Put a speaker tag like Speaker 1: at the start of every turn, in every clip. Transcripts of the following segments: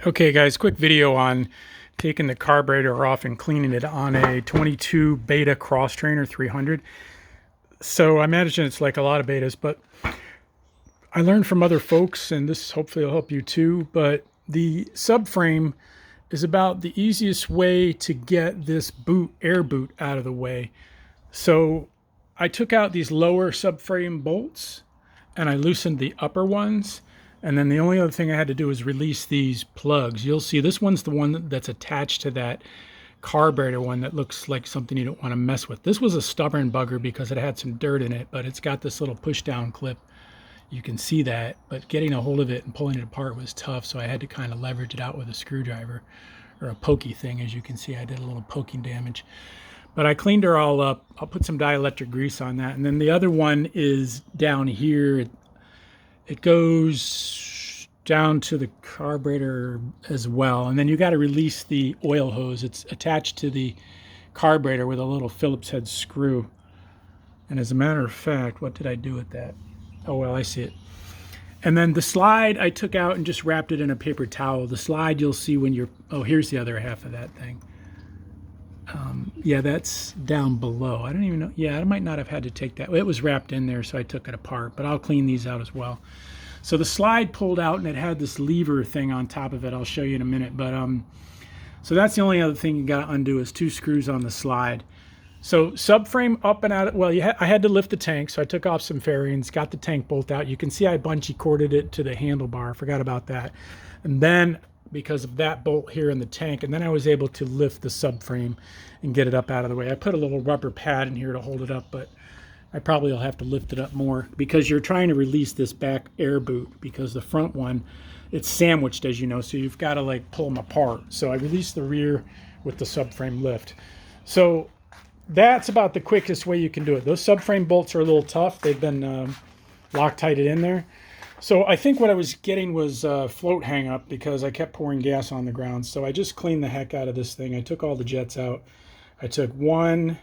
Speaker 1: Okay guys, quick video on taking the carburetor off and cleaning it on a 22 beta Xtrainer 300. So I imagine it's like a lot of betas, but I learned from other folks, and this hopefully will help you too, but the subframe is about the easiest way to get this air boot out of the way. So I took out these lower subframe bolts and I loosened the upper ones. And then the only other thing I had to do is release these plugs. You'll see this one's the one that's attached to that carburetor one that looks like something you don't want to mess with. This was a stubborn bugger because it had some dirt in it, but it's got this little push down clip. You can see that, but getting a hold of it and pulling it apart was tough, so I had to kind of leverage it out with a screwdriver or a pokey thing. As you can see, I did a little poking damage. But I cleaned her all up. I'll put some dielectric grease on that. And then the other one is down here. It goes down to the carburetor as well. And then you got to release the oil hose. It's attached to the carburetor with a little Phillips head screw. And as a matter of fact, what did I do with that? Oh, well, I see it. And then the slide I took out and just wrapped it in a paper towel. The slide you'll see when you're, oh, here's the other half of that thing. Yeah, that's down below. I don't even know. Yeah, I might not have had to take that. It was wrapped in there, so I took it apart, but I'll clean these out as well. So the slide pulled out and it had this lever thing on top of it. I'll show you in a minute. But so that's the only other thing you got to undo is 2 screws on the slide. So subframe up and out. Well, I had to lift the tank, so I took off some fairings, got the tank bolt out. You can see I bungee corded it to the handlebar. I forgot about that. And then because of that bolt here in the tank, and then I was able to lift the subframe and get it up out of the way. I put a little rubber pad in here to hold it up, but I probably will have to lift it up more because you're trying to release this back air boot because the front one, it's sandwiched, as you know, so you've got to like pull them apart. So I released the rear with the subframe lift. So that's about the quickest way you can do it. Those subframe bolts are a little tough. They've been Loctited in there. So I think what I was getting was float hang up because I kept pouring gas on the ground. So I just cleaned the heck out of this thing. I took all the jets out. I took 1,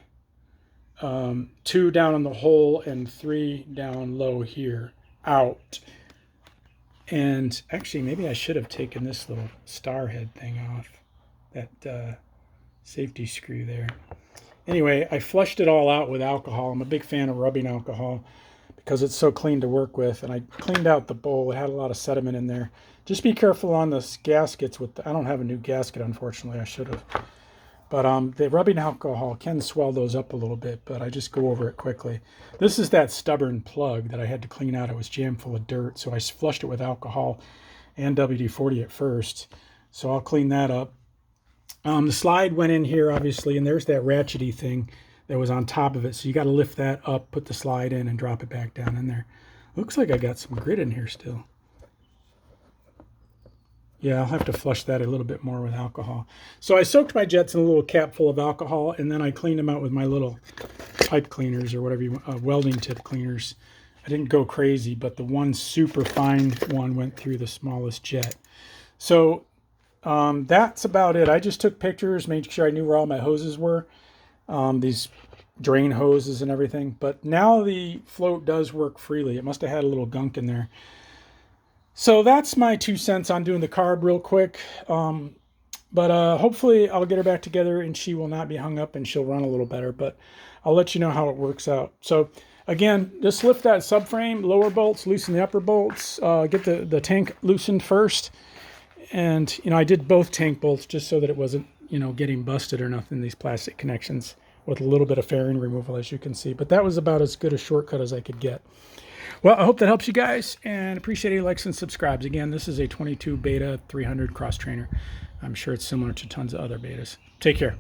Speaker 1: 2 down on the hole and 3 down low here out. And actually, maybe I should have taken this little star head thing off, that safety screw there. Anyway, I flushed it all out with alcohol. I'm a big fan of rubbing alcohol because it's so clean to work with. And I cleaned out the bowl. It had a lot of sediment in there. Just be careful on the gaskets. I don't have a new gasket, unfortunately. I should have. But the rubbing alcohol can swell those up a little bit, but I just go over it quickly. This is that stubborn plug that I had to clean out. It was jammed full of dirt, so I flushed it with alcohol and WD-40 at first. So I'll clean that up. The slide went in here, obviously, and there's that ratchety thing that was on top of it. So you got to lift that up, put the slide in, and drop it back down in there. Looks like I got some grit in here still. Yeah, I'll have to flush that a little bit more with alcohol. So I soaked my jets in a little cap full of alcohol, and then I cleaned them out with my little pipe cleaners or whatever you want, welding tip cleaners. I didn't go crazy, but the one super fine one went through the smallest jet. So that's about it. I just took pictures, made sure I knew where all my hoses were, these drain hoses and everything. But now the float does work freely. It must have had a little gunk in there. So that's my 2 cents on doing the carb real quick. But hopefully I'll get her back together and she will not be hung up and she'll run a little better. But I'll let you know how it works out. So again, just lift that subframe, lower bolts, loosen the upper bolts, get the tank loosened first. And, you know, I did both tank bolts just so that it wasn't, you know, getting busted or nothing, these plastic connections, with a little bit of fairing removal, as you can see. But that was about as good a shortcut as I could get. Well, I hope that helps you guys, and appreciate any likes and subscribes. Again, this is a 22 beta 300 Xtrainer. I'm sure it's similar to tons of other betas. Take care.